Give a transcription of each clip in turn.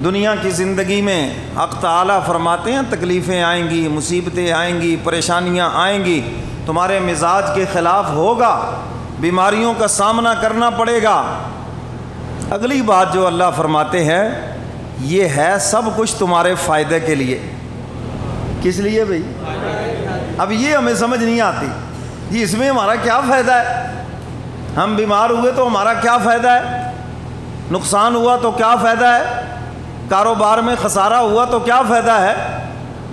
دنیا کی زندگی میں حق تعالیٰ فرماتے ہیں تکلیفیں آئیں گی، مصیبتیں آئیں گی، پریشانیاں آئیں گی، تمہارے مزاج کے خلاف ہوگا، بیماریوں کا سامنا کرنا پڑے گا۔ اگلی بات جو اللہ فرماتے ہیں یہ ہے سب کچھ تمہارے فائدے کے لیے۔ کس لیے بھئی؟ اب یہ ہمیں سمجھ نہیں آتی جی اس میں ہمارا کیا فائدہ ہے؟ ہم بیمار ہوئے تو ہمارا کیا فائدہ ہے؟ نقصان ہوا تو کیا فائدہ ہے؟ کاروبار میں خسارہ ہوا تو کیا فائدہ ہے؟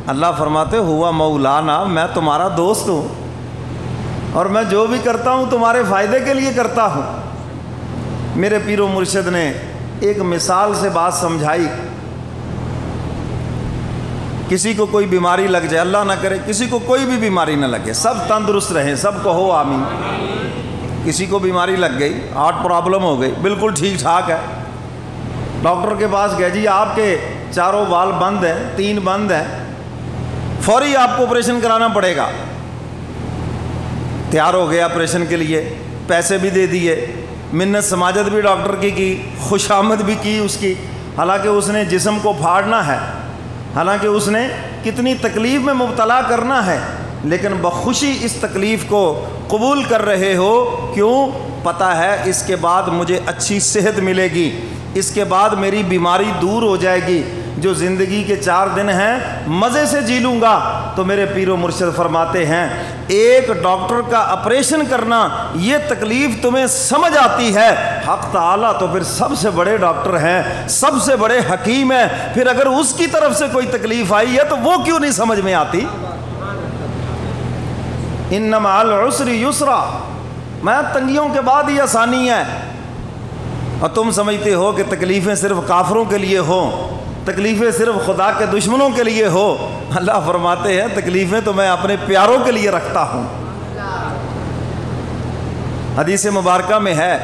اللہ فرماتے ہوا مولانا، میں تمہارا دوست ہوں اور میں جو بھی کرتا ہوں تمہارے فائدے کے لیے کرتا ہوں۔ میرے پیر و مرشد نے ایک مثال سے بات سمجھائی۔ کسی کو کوئی بیماری لگ جائے، اللہ نہ کرے کسی کو کوئی بھی بیماری نہ لگے، سب تندرست رہیں، سب کہو آمین۔ کسی کو بیماری لگ گئی، ہارٹ پرابلم ہو گئی، بالکل ٹھیک ٹھاک ہے، ڈاکٹر کے پاس گئے، جی آپ کے چاروں وال بند ہیں، 3 بند ہیں، فوری آپ کو آپریشن کرانا پڑے گا۔ تیار ہو گیا آپریشن کے لیے، پیسے بھی دے دیے، منت سماجت بھی ڈاکٹر کی خوش آمد بھی کی اس کی، حالانکہ اس نے جسم کو پھاڑنا ہے، حالانکہ اس نے کتنی تکلیف میں مبتلا کرنا ہے، لیکن بخوشی اس تکلیف کو قبول کر رہے ہو۔ کیوں؟ پتہ ہے اس کے بعد مجھے اچھی صحت ملے گی، اس کے بعد میری بیماری دور ہو جائے گی، جو زندگی کے 4 دن ہیں مزے سے جی لوں گا۔ تو میرے پیر و مرشد فرماتے ہیں ایک ڈاکٹر کا آپریشن کرنا یہ تکلیف تمہیں سمجھ آتی ہے، حق تعالیٰ تو پھر سب سے بڑے ڈاکٹر ہیں، سب سے بڑے حکیم ہیں، پھر اگر اس کی طرف سے کوئی تکلیف آئی ہے تو وہ کیوں نہیں سمجھ میں آتی؟ ان مع العسر یسرا، میں تنگیوں کے بعد ہی آسانی ہے۔ اور تم سمجھتے ہو کہ تکلیفیں صرف کافروں کے لیے ہوں، تکلیفیں صرف خدا کے دشمنوں کے لیے ہو۔ اللہ فرماتے ہیں تکلیفیں تو میں اپنے پیاروں کے لیے رکھتا ہوں۔ حدیث مبارکہ میں ہے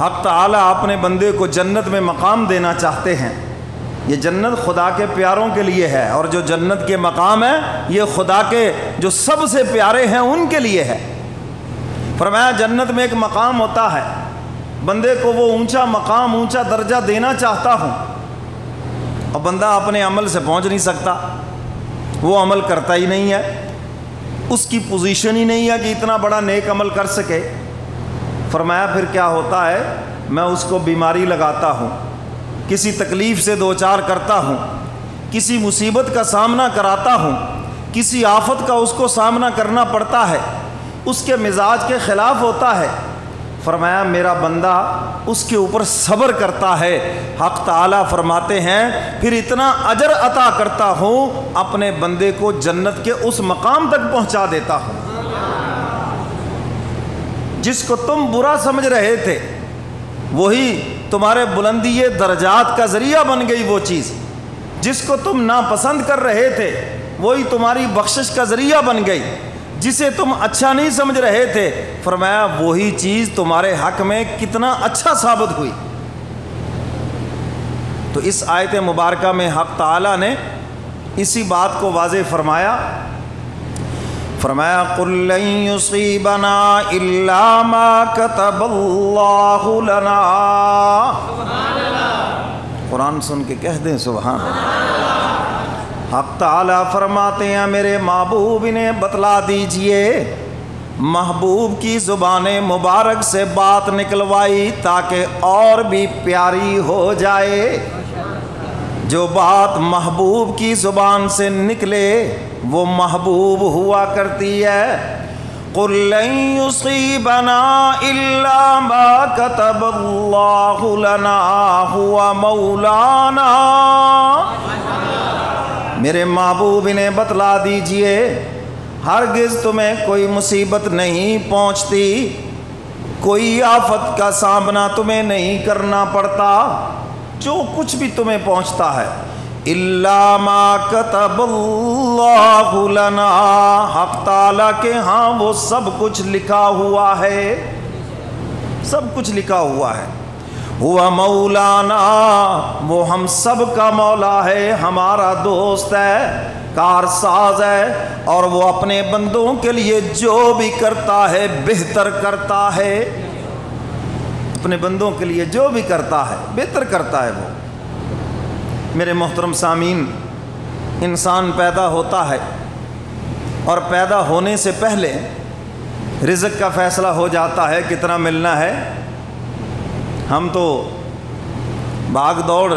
حق تعالیٰ اپنے بندے کو جنت میں مقام دینا چاہتے ہیں، یہ جنت خدا کے پیاروں کے لیے ہے، اور جو جنت کے مقام ہے یہ خدا کے جو سب سے پیارے ہیں ان کے لیے ہے۔ فرمایا جنت میں ایک مقام ہوتا ہے، بندے کو وہ اونچا مقام، اونچا درجہ دینا چاہتا ہوں، اور بندہ اپنے عمل سے پہنچ نہیں سکتا، وہ عمل کرتا ہی نہیں ہے، اس کی پوزیشن ہی نہیں ہے کہ اتنا بڑا نیک عمل کر سکے۔ فرمایا پھر کیا ہوتا ہے؟ میں اس کو بیماری لگاتا ہوں، کسی تکلیف سے دوچار کرتا ہوں، کسی مصیبت کا سامنا کراتا ہوں، کسی آفت کا اس کو سامنا کرنا پڑتا ہے، اس کے مزاج کے خلاف ہوتا ہے۔ فرمایا میرا بندہ اس کے اوپر صبر کرتا ہے، حق تعالیٰ فرماتے ہیں پھر اتنا اجر عطا کرتا ہوں، اپنے بندے کو جنت کے اس مقام تک پہنچا دیتا ہوں۔ جس کو تم برا سمجھ رہے تھے وہی تمہارے بلندی درجات کا ذریعہ بن گئی، وہ چیز جس کو تم ناپسند کر رہے تھے وہی تمہاری بخشش کا ذریعہ بن گئی، جسے تم اچھا نہیں سمجھ رہے تھے فرمایا وہی چیز تمہارے حق میں کتنا اچھا ثابت ہوئی۔ تو اس آیت مبارکہ میں حق تعالیٰ نے اسی بات کو واضح فرمایا، فرمایا قُلْ لَن يُصِيبَنَا إِلَّا مَا كَتَبَ اللَّهُ لَنَا۔ قرآن سن کے کہہ دیں سبحان اللہ۔ حق تعالیٰ فرماتے ہیں میرے محبوب انہیں بتلا دیجئے، محبوب کی زبان مبارک سے بات نکلوائی تاکہ اور بھی پیاری ہو جائے۔ جو بات محبوب کی زبان سے نکلے وہ محبوب ہوا کرتی ہے۔ قُلْ لَن يُصِيبَنَا إِلَّا مَا كَتَبَ اللَّهُ لَنَا هُوَ مَوْلَانَا۔ میرے محبوب انہیں بتلا دیجئے ہرگز تمہیں کوئی مصیبت نہیں پہنچتی، کوئی آفت کا سامنا تمہیں نہیں کرنا پڑتا، جو کچھ بھی تمہیں پہنچتا ہے اِلَّا مَا كَتَبَ اللَّهُ لَنَا، حق تعالیٰ کے ہاں وہ سب کچھ لکھا ہوا ہے، سب کچھ لکھا ہوا ہے۔ ہوا مولانا، وہ ہم سب کا مولا ہے، ہمارا دوست ہے، کارساز ہے، اور وہ اپنے بندوں کے لیے جو بھی کرتا ہے بہتر کرتا ہے، اپنے بندوں کے لیے جو بھی کرتا ہے بہتر کرتا ہے وہ۔ میرے محترم سامعین، انسان پیدا ہوتا ہے اور پیدا ہونے سے پہلے رزق کا فیصلہ ہو جاتا ہے کتنا ملنا ہے۔ ہم تو بھاگ دوڑ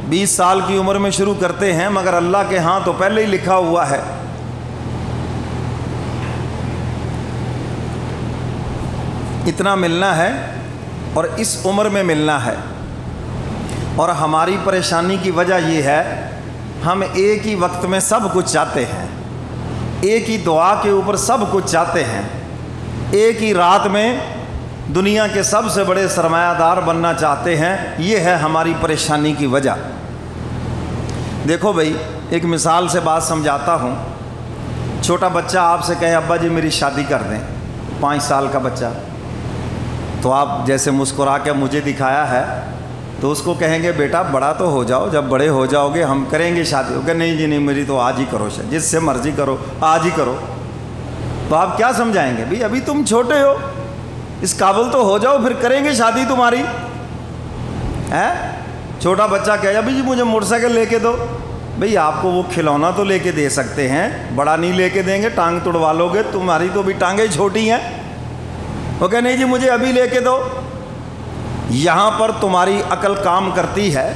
20 سال کی عمر میں شروع کرتے ہیں، مگر اللہ کے ہاں تو پہلے ہی لکھا ہوا ہے۔ اتنا ملنا ہے اور اس عمر میں ملنا ہے۔ اور ہماری پریشانی کی وجہ یہ ہے، ہم ایک ہی وقت میں سب کچھ چاہتے ہیں، ایک ہی دعا کے اوپر سب کچھ چاہتے ہیں، ایک ہی رات میں دنیا کے سب سے بڑے سرمایہ دار بننا چاہتے ہیں۔ یہ ہے ہماری پریشانی کی وجہ۔ دیکھو بھائی، ایک مثال سے بات سمجھاتا ہوں۔ چھوٹا بچہ آپ سے کہے ابا جی میری شادی کر دیں، 5 سال کا بچہ، تو آپ جیسے مسکرا کے مجھے دکھایا ہے تو اس کو کہیں گے بیٹا بڑا تو ہو جاؤ، جب بڑے ہو جاؤ گے ہم کریں گے شادی۔ کہ نہیں جی نہیں، میری تو آج ہی کرو، جس سے مرضی کرو آج ہی کرو۔ تو آپ کیا سمجھائیں گے؟ بھئی ابھی تم چھوٹے ہو، اس قابل تو ہو جاؤ، پھر کریں گے شادی تمہاری ہے۔ چھوٹا بچہ کہے ابھی جی مجھے موٹر سائیکل لے کے دو۔ بھئی آپ کو وہ کھلونا تو لے کے دے سکتے ہیں، بڑا نہیں لے کے دیں گے، ٹانگ توڑوا لو گے، تمہاری تو بھی ٹانگیں چھوٹی ہیں۔ وہ کہ نہیں جی مجھے ابھی لے کے دو۔ یہاں پر تمہاری عقل کام کرتی ہے۔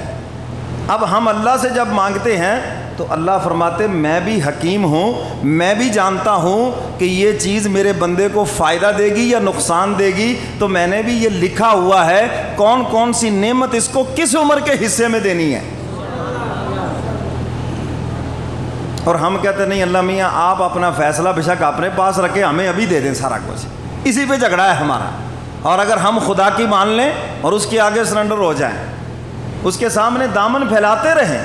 اب ہم اللہ سے جب مانگتے ہیں تو اللہ فرماتے میں بھی حکیم ہوں، میں بھی جانتا ہوں کہ یہ چیز میرے بندے کو فائدہ دے گی یا نقصان دے گی، تو میں نے بھی یہ لکھا ہوا ہے کون کون سی نعمت اس کو کس عمر کے حصے میں دینی ہے۔ اور ہم کہتے نہیں اللہ میاں آپ اپنا فیصلہ بے شک اپنے پاس رکھے، ہمیں ابھی دے دیں سارا کچھ۔ اسی پہ جھگڑا ہے ہمارا۔ اور اگر ہم خدا کی مان لیں اور اس کے آگے سرنڈر ہو جائیں، اس کے سامنے دامن پھیلاتے رہیں،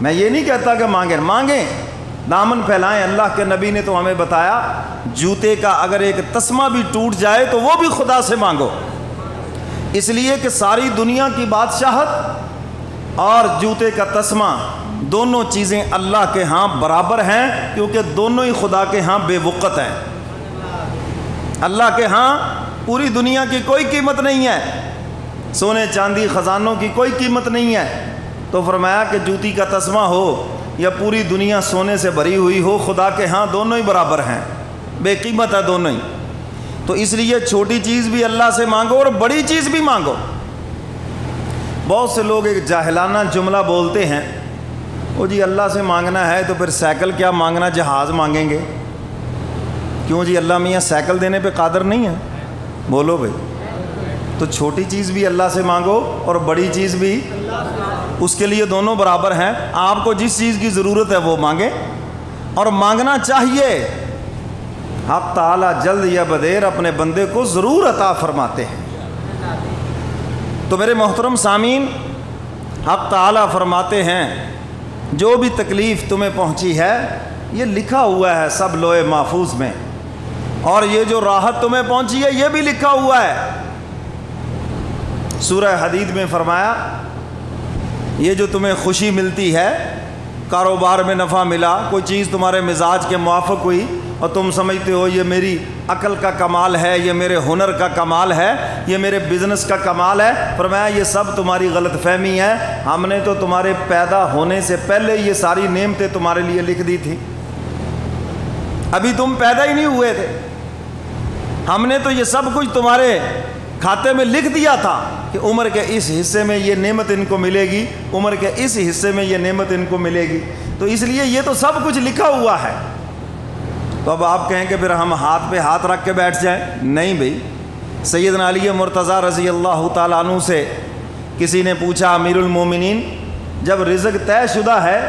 میں یہ نہیں کہتا کہ مانگیں، دامن پھیلائیں۔ اللہ کے نبی نے تو ہمیں بتایا جوتے کا اگر ایک تسمہ بھی ٹوٹ جائے تو وہ بھی خدا سے مانگو، اس لیے کہ ساری دنیا کی بادشاہت اور جوتے کا تسمہ دونوں چیزیں اللہ کے ہاں برابر ہیں، کیونکہ دونوں ہی خدا کے ہاں بے وقت ہیں۔ اللہ کے ہاں پوری دنیا کی کوئی قیمت نہیں ہے، سونے چاندی خزانوں کی کوئی قیمت نہیں ہے۔ تو فرمایا کہ جوتی کا تسمہ ہو یا پوری دنیا سونے سے بھری ہوئی ہو، خدا کے ہاں دونوں ہی برابر ہیں، بے قیمت ہے دونوں ہی۔ تو اس لیے چھوٹی چیز بھی اللہ سے مانگو اور بڑی چیز بھی مانگو۔ بہت سے لوگ ایک جاہلانہ جملہ بولتے ہیں، وہ جی اللہ سے مانگنا ہے تو پھر سائیکل کیا مانگنا، جہاز مانگیں گے۔ کیوں جی اللہ میاں سائیکل دینے پہ قادر نہیں ہے؟ بولو بھائی، تو چھوٹی چیز بھی اللہ سے مانگو اور بڑی چیز بھی، اس کے لیے دونوں برابر ہیں۔ آپ کو جس چیز کی ضرورت ہے وہ مانگیں، اور مانگنا چاہیے۔ حق تعالیٰ جلد یا بدیر اپنے بندے کو ضرور عطا فرماتے ہیں۔ تو میرے محترم سامعین، حق تعالیٰ فرماتے ہیں جو بھی تکلیف تمہیں پہنچی ہے یہ لکھا ہوا ہے سب لوح محفوظ میں، اور یہ جو راحت تمہیں پہنچی ہے یہ بھی لکھا ہوا ہے۔ سورہ حدید میں فرمایا یہ جو تمہیں خوشی ملتی ہے، کاروبار میں نفع ملا، کوئی چیز تمہارے مزاج کے موافق ہوئی اور تم سمجھتے ہو یہ میری عقل کا کمال ہے، یہ میرے ہنر کا کمال ہے، یہ میرے بزنس کا کمال ہے، فرمایا یہ سب تمہاری غلط فہمی ہے۔ ہم نے تو تمہارے پیدا ہونے سے پہلے یہ ساری نعمتیں تمہارے لیے لکھ دی تھی، ابھی تم پیدا ہی نہیں ہوئے تھے، ہم نے تو یہ سب کچھ تمہارے کھاتے میں لکھ دیا تھا کہ عمر کے اس حصے میں یہ نعمت ان کو ملے گی، عمر کے اس حصے میں یہ نعمت ان کو ملے گی۔ تو اس لیے یہ تو سب کچھ لکھا ہوا ہے۔ تو اب آپ کہیں کہ پھر ہم ہاتھ پہ ہاتھ رکھ کے بیٹھ جائیں؟ نہیں بھئی۔ سیدنا علی مرتضیٰ رضی اللہ تعالیٰ عنہ سے کسی نے پوچھا امیر المومنین جب رزق طے شدہ ہے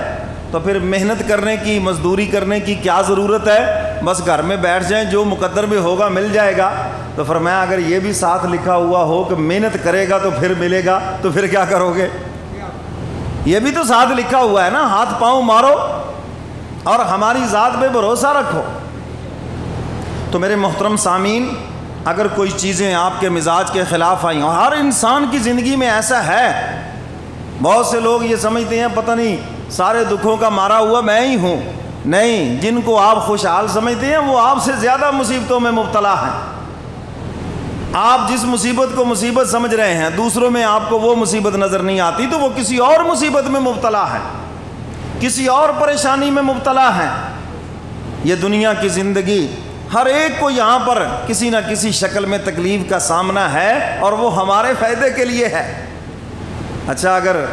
تو پھر محنت کرنے کی، مزدوری کرنے کی کیا ضرورت ہے؟ بس گھر میں بیٹھ جائیں، جو مقدر میں ہوگا مل جائے گا۔ تو فرمایا اگر یہ بھی ساتھ لکھا ہوا ہو کہ محنت کرے گا تو پھر ملے گا، تو پھر کیا کرو گے؟ یہ بھی تو ساتھ لکھا ہوا ہے نا، ہاتھ پاؤں مارو اور ہماری ذات پہ بھروسہ رکھو۔ تو میرے محترم سامعین، اگر کوئی چیزیں آپ کے مزاج کے خلاف آئیں، اور ہر انسان کی زندگی میں ایسا ہے، بہت سے لوگ یہ سمجھتے ہیں پتہ نہیں سارے دکھوں کا مارا ہوا میں ہی ہوں۔ نہیں، جن کو آپ خوشحال سمجھتے ہیں وہ آپ سے زیادہ مصیبتوں میں مبتلا ہیں۔ آپ جس مصیبت کو مصیبت سمجھ رہے ہیں، دوسروں میں آپ کو وہ مصیبت نظر نہیں آتی، تو وہ کسی اور مصیبت میں مبتلا ہے، کسی اور پریشانی میں مبتلا ہے۔ یہ دنیا کی زندگی ہر ایک کو یہاں پر کسی نہ کسی شکل میں تکلیف کا سامنا ہے، اور وہ ہمارے فائدے کے لیے ہے۔ اچھا، اگر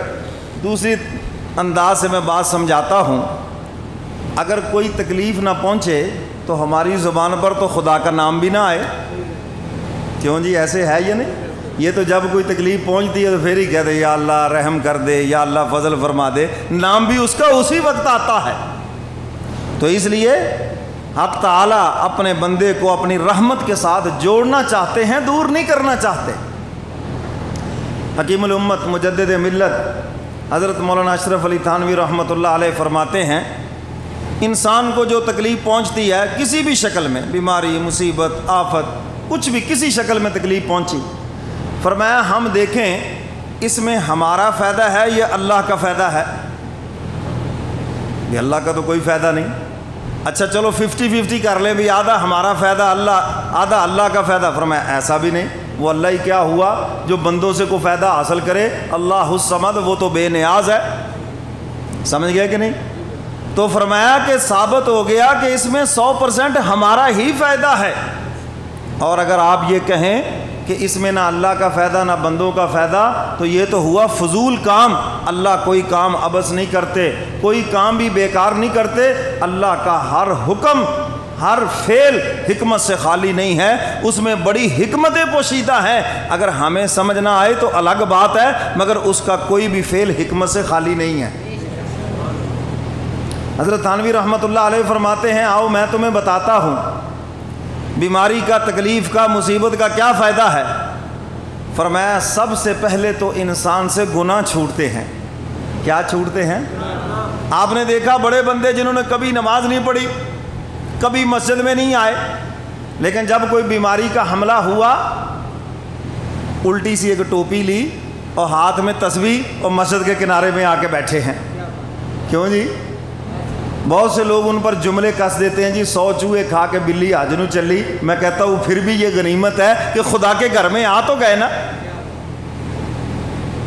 دوسری انداز سے میں بات سمجھاتا ہوں، اگر کوئی تکلیف نہ پہنچے تو ہماری زبان پر تو خدا کا نام بھی نہ آئے، کیوں جی؟ ایسے ہے یا نہیں؟ یہ تو جب کوئی تکلیف پہنچتی ہے تو پھر ہی کہتے یا اللہ رحم کر دے، یا اللہ فضل فرما دے، نام بھی اس کا اسی وقت آتا ہے۔ تو اس لیے حق تعالیٰ اپنے بندے کو اپنی رحمت کے ساتھ جوڑنا چاہتے ہیں، دور نہیں کرنا چاہتے۔ حکیم الامت مجدد ملت حضرت مولانا اشرف علی تھانوی رحمۃ اللہ علیہ فرماتے ہیں، انسان کو جو تکلیف پہنچتی ہے کسی بھی شکل میں، بیماری، مصیبت، آفت، کچھ بھی کسی شکل میں تکلیف پہنچی، فرمایا ہم دیکھیں اس میں ہمارا فائدہ ہے یا اللہ کا فائدہ ہے؟ یہ اللہ کا تو کوئی فائدہ نہیں۔ اچھا چلو 50-50 کر لیں بھی، آدھا ہمارا فائدہ اللہ، آدھا اللہ کا فائدہ۔ فرمایا ایسا بھی نہیں، وہ اللہ ہی کیا ہوا جو بندوں سے کوئی فائدہ حاصل کرے؟ اللہ الصمد، وہ تو بے نیاز ہے۔ سمجھ گئے کہ نہیں؟ تو فرمایا کہ ثابت ہو گیا کہ اس میں 100% ہمارا ہی فائدہ ہے۔ اور اگر آپ یہ کہیں کہ اس میں نہ اللہ کا فائدہ نہ بندوں کا فائدہ، تو یہ تو ہوا فضول کام۔ اللہ کوئی کام عبث نہیں کرتے، کوئی کام بھی بیکار نہیں کرتے۔ اللہ کا ہر حکم، ہر فعل حکمت سے خالی نہیں ہے، اس میں بڑی حکمتیں پوشیدہ ہیں۔ اگر ہمیں سمجھ نہ آئے تو الگ بات ہے، مگر اس کا کوئی بھی فعل حکمت سے خالی نہیں ہے۔ حضرت تھانوی رحمۃ اللہ علیہ فرماتے ہیں، آؤ میں تمہیں بتاتا ہوں بیماری کا، تکلیف کا، مصیبت کا کیا فائدہ ہے۔ فرمایا سب سے پہلے تو انسان سے گناہ چھوٹتے ہیں۔ کیا چھوٹتے ہیں؟ آپ نے دیکھا بڑے بندے جنہوں نے کبھی نماز نہیں پڑھی، کبھی مسجد میں نہیں آئے، لیکن جب کوئی بیماری کا حملہ ہوا، الٹی سی ایک ٹوپی لی اور ہاتھ میں تسبیح اور مسجد کے کنارے میں آ کے بیٹھے ہیں۔ کیوں جی؟ بہت سے لوگ ان پر جملے کس دیتے ہیں، جی 100 چوہے کھا کے بلی آجنو چلی۔ میں کہتا ہوں پھر بھی یہ غنیمت ہے کہ خدا کے گھر میں آ تو گئے نا۔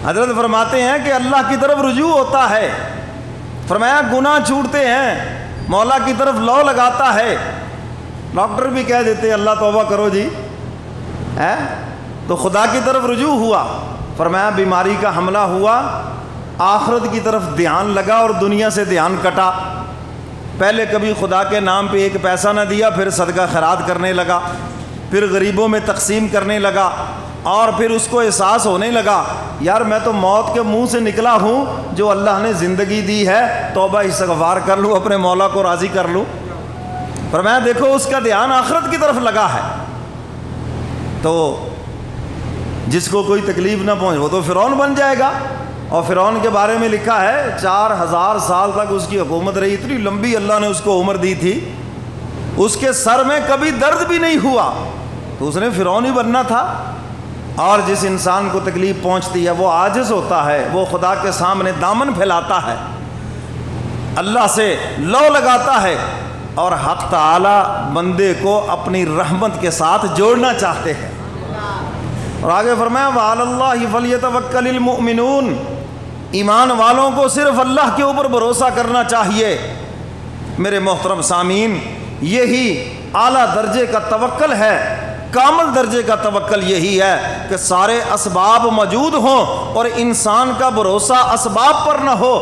حضرت فرماتے ہیں کہ اللہ کی طرف رجوع ہوتا ہے۔ فرمایا گناہ چھوٹتے ہیں، مولا کی طرف لو لگاتا ہے۔ ڈاکٹر بھی کہہ دیتے ہیں اللہ توبہ کرو جی، تو خدا کی طرف رجوع ہوا۔ فرمایا بیماری کا حملہ ہوا، آخرت کی طرف دھیان لگا اور دنیا سے دھیان کٹا۔ پہلے کبھی خدا کے نام پہ ایک پیسہ نہ دیا، پھر صدقہ خیرات کرنے لگا، پھر غریبوں میں تقسیم کرنے لگا، اور پھر اس کو احساس ہونے لگا یار میں تو موت کے منہ سے نکلا ہوں، جو اللہ نے زندگی دی ہے توبہ استغفار کر لوں، اپنے مولا کو راضی کر لوں۔ فرمایا دیکھو اس کا دھیان آخرت کی طرف لگا ہے۔ تو جس کو کوئی تکلیف نہ پہنچے وہ تو فرعون بن جائے گا۔ اور فرعون کے بارے میں لکھا ہے 4000 سال تک اس کی حکومت رہی، اتنی لمبی اللہ نے اس کو عمر دی تھی، اس کے سر میں کبھی درد بھی نہیں ہوا، تو اس نے فرعون ہی بننا تھا۔ اور جس انسان کو تکلیف پہنچتی ہے وہ عاجز ہوتا ہے، وہ خدا کے سامنے دامن پھیلاتا ہے، اللہ سے لو لگاتا ہے، اور حق تعالی بندے کو اپنی رحمت کے ساتھ جوڑنا چاہتے ہیں۔ اور آگے فرمایا وَعَلَى اللَّهِ فَلْيَتَوَكَّلِ الْمُؤْمِنُونَ، ایمان والوں کو صرف اللہ کے اوپر بھروسہ کرنا چاہیے۔ میرے محترم سامعین، یہی اعلیٰ درجے کا توکل ہے، کامل درجے کا توکل یہی ہے کہ سارے اسباب موجود ہوں اور انسان کا بھروسہ اسباب پر نہ ہو،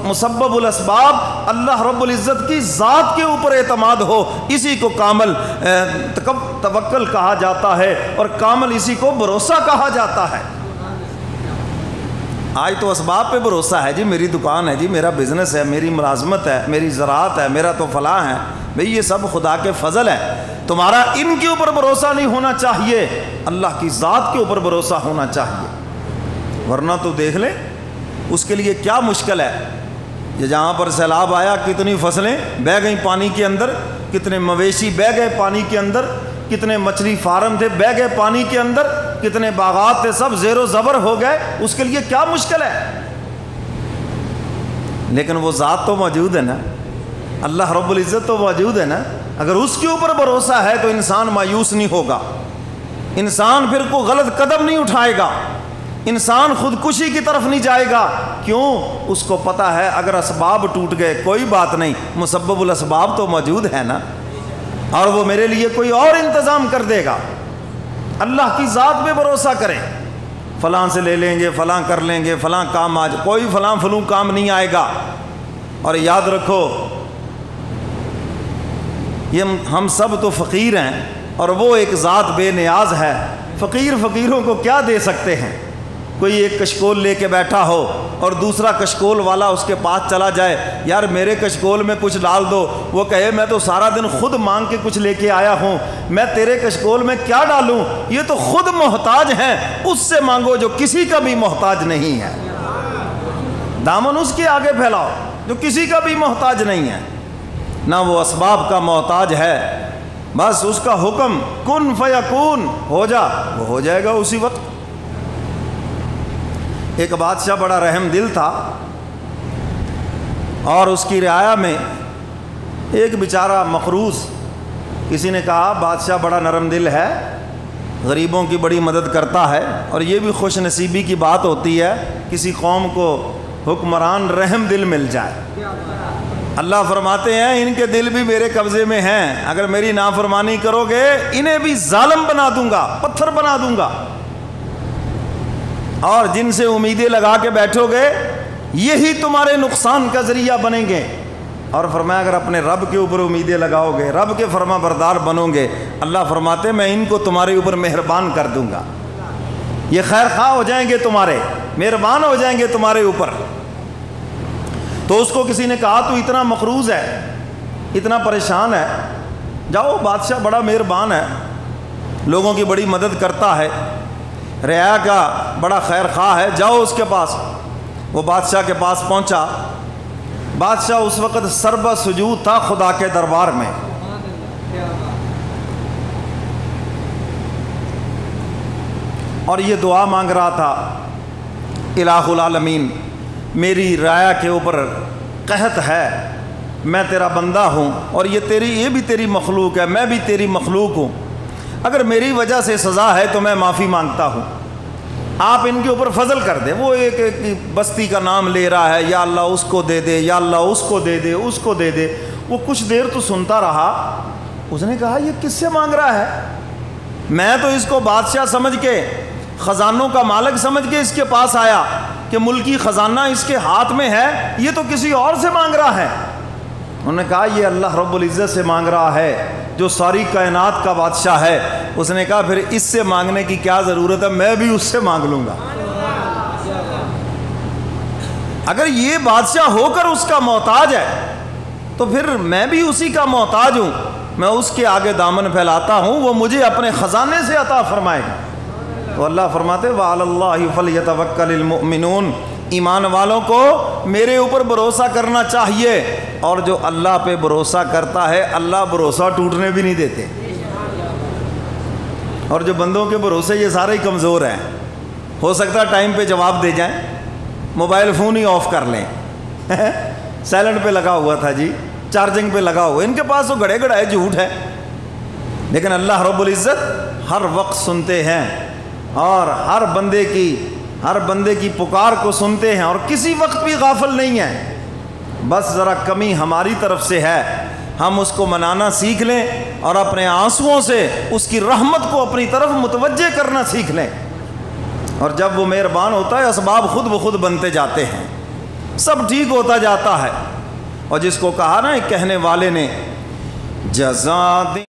مسبب الاسباب اللہ رب العزت کی ذات کے اوپر اعتماد ہو، اسی کو کامل توکل کہا جاتا ہے، اور کامل اسی کو بھروسہ کہا جاتا ہے۔ آج تو اسباب پہ بھروسہ ہے، جی میری دکان ہے، جی میرا بزنس ہے، میری ملازمت ہے، میری زراعت ہے، میرا تو فلاں ہے۔ بھئی یہ سب خدا کے فضل ہے، تمہارا ان کے اوپر بھروسہ نہیں ہونا چاہیے، اللہ کی ذات کے اوپر بھروسہ ہونا چاہیے۔ ورنہ تو دیکھ لیں اس کے لیے کیا مشکل ہے، یہ جہاں پر سیلاب آیا کتنی فصلیں بہہ گئیں پانی کے اندر، کتنے مویشی بہہ گئے پانی کے اندر، کتنے مچھلی فارم تھے بہہ گئے پانی کے اندر، کتنے باغات تھے سب زیر و زبر ہو گئے، اس کے لیے کیا مشکل ہے؟ لیکن وہ ذات تو موجود ہے نا، اللہ رب العزت تو موجود ہے نا، اگر اس کے اوپر بھروسہ ہے تو انسان مایوس نہیں ہوگا، انسان پھر کوئی غلط قدم نہیں اٹھائے گا، انسان خودکشی کی طرف نہیں جائے گا۔ کیوں؟ اس کو پتہ ہے اگر اسباب ٹوٹ گئے کوئی بات نہیں، مسبب الاسباب تو موجود ہے نا، اور وہ میرے لیے کوئی اور انتظام کر دے گا۔ اللہ کی ذات پہ بھروسہ کریں، فلاں سے لے لیں گے، فلاں کر لیں گے، فلاں کام آج کوئی فلاں فلوں کام نہیں آئے گا۔ اور یاد رکھو یہ ہم سب تو فقیر ہیں اور وہ ایک ذات بے نیاز ہے۔ فقیر فقیروں کو کیا دے سکتے ہیں؟ کوئی ایک کشکول لے کے بیٹھا ہو اور دوسرا کشکول والا اس کے پاس چلا جائے، یار میرے کشکول میں کچھ ڈال دو، وہ کہے میں تو سارا دن خود مانگ کے کچھ لے کے آیا ہوں، میں تیرے کشکول میں کیا ڈالوں؟ یہ تو خود محتاج ہیں، اس سے مانگو جو کسی کا بھی محتاج نہیں ہے۔ دامن اس کے آگے پھیلاؤ جو کسی کا بھی محتاج نہیں ہے، نہ وہ اسباب کا محتاج ہے، بس اس کا حکم کن فیکون، ہو جا، وہ ہو جائے گا اسی وقت۔ ایک بادشاہ بڑا رحم دل تھا اور اس کی رعایا میں ایک بیچارہ مقروض، کسی نے کہا بادشاہ بڑا نرم دل ہے، غریبوں کی بڑی مدد کرتا ہے، اور یہ بھی خوش نصیبی کی بات ہوتی ہے کسی قوم کو حکمران رحم دل مل جائے۔ اللہ فرماتے ہیں ان کے دل بھی میرے قبضے میں ہیں، اگر میری نافرمانی کرو گے انہیں بھی ظالم بنا دوں گا، پتھر بنا دوں گا، اور جن سے امیدیں لگا کے بیٹھو گے یہی تمہارے نقصان کا ذریعہ بنیں گے۔ اور فرمایا اگر اپنے رب کے اوپر امیدیں لگاؤ گے، رب کے فرما بردار بنو گے، اللہ فرماتے میں ان کو تمہارے اوپر مہربان کر دوں گا، یہ خیر خواہ ہو جائیں گے، تمہارے مہربان ہو جائیں گے تمہارے اوپر۔ تو اس کو کسی نے کہا تو اتنا مقروض ہے، اتنا پریشان ہے، جاؤ بادشاہ بڑا مہربان ہے، لوگوں کی بڑی مدد کرتا ہے، رعایا کا بڑا خیر خواہ ہے، جاؤ اس کے پاس۔ وہ بادشاہ کے پاس پہنچا، بادشاہ اس وقت سربہ سجود تھا خدا کے دربار میں، اور یہ دعا مانگ رہا تھا، الہ العالمین میری رعایا کے اوپر قحط ہے، میں تیرا بندہ ہوں اور یہ بھی تیری مخلوق ہے، میں بھی تیری مخلوق ہوں، اگر میری وجہ سے سزا ہے تو میں معافی مانگتا ہوں، آپ ان کے اوپر فضل کر دے۔ وہ ایک بستی کا نام لے رہا ہے، یا اللہ اس کو دے دے، یا اللہ اس کو دے دے، اس کو دے دے۔ وہ کچھ دیر تو سنتا رہا، اس نے کہا یہ کس سے مانگ رہا ہے؟ میں تو اس کو بادشاہ سمجھ کے، خزانوں کا مالک سمجھ کے اس کے پاس آیا کہ ملکی خزانہ اس کے ہاتھ میں ہے، یہ تو کسی اور سے مانگ رہا ہے۔ انہوں نے کہا یہ اللہ رب العزت سے مانگ رہا ہے جو ساری کائنات کا بادشاہ ہے۔ اس نے کہا پھر اس سے مانگنے کی کیا ضرورت ہے، میں بھی اس سے مانگ لوں گا۔ اگر یہ بادشاہ ہو کر اس کا محتاج ہے تو پھر میں بھی اسی کا محتاج ہوں، میں اس کے آگے دامن پھیلاتا ہوں، وہ مجھے اپنے خزانے سے عطا فرمائے گا۔ تو اللہ فرماتے وَعَلَى اللَّهِ فَلْيَتَوَكَّلِ الْمُؤْمِنُونَ، ایمان والوں کو میرے اوپر بھروسہ کرنا چاہیے، اور جو اللہ پہ بھروسہ کرتا ہے اللہ بھروسہ ٹوٹنے بھی نہیں دیتے۔ اور جو بندوں کے بھروسے یہ سارے ہی کمزور ہیں، ہو سکتا ہے ٹائم پہ جواب دے جائیں، موبائل فون ہی آف کر لیں، سائلنٹ پہ لگا ہوا تھا جی، چارجنگ پہ لگا ہوا، ان کے پاس تو گڑے گڑائے جھوٹ ہے، لیکن اللہ رب العزت ہر وقت سنتے ہیں اور ہر بندے کی پکار کو سنتے ہیں، اور کسی وقت بھی غافل نہیں ہیں۔ بس ذرا کمی ہماری طرف سے ہے، ہم اس کو منانا سیکھ لیں اور اپنے آنسوؤں سے اس کی رحمت کو اپنی طرف متوجہ کرنا سیکھ لیں، اور جب وہ مہربان ہوتا ہے اسباب خود بخود بنتے جاتے ہیں، سب ٹھیک ہوتا جاتا ہے۔ اور جس کو کہا نا ایک کہنے والے نے، جزا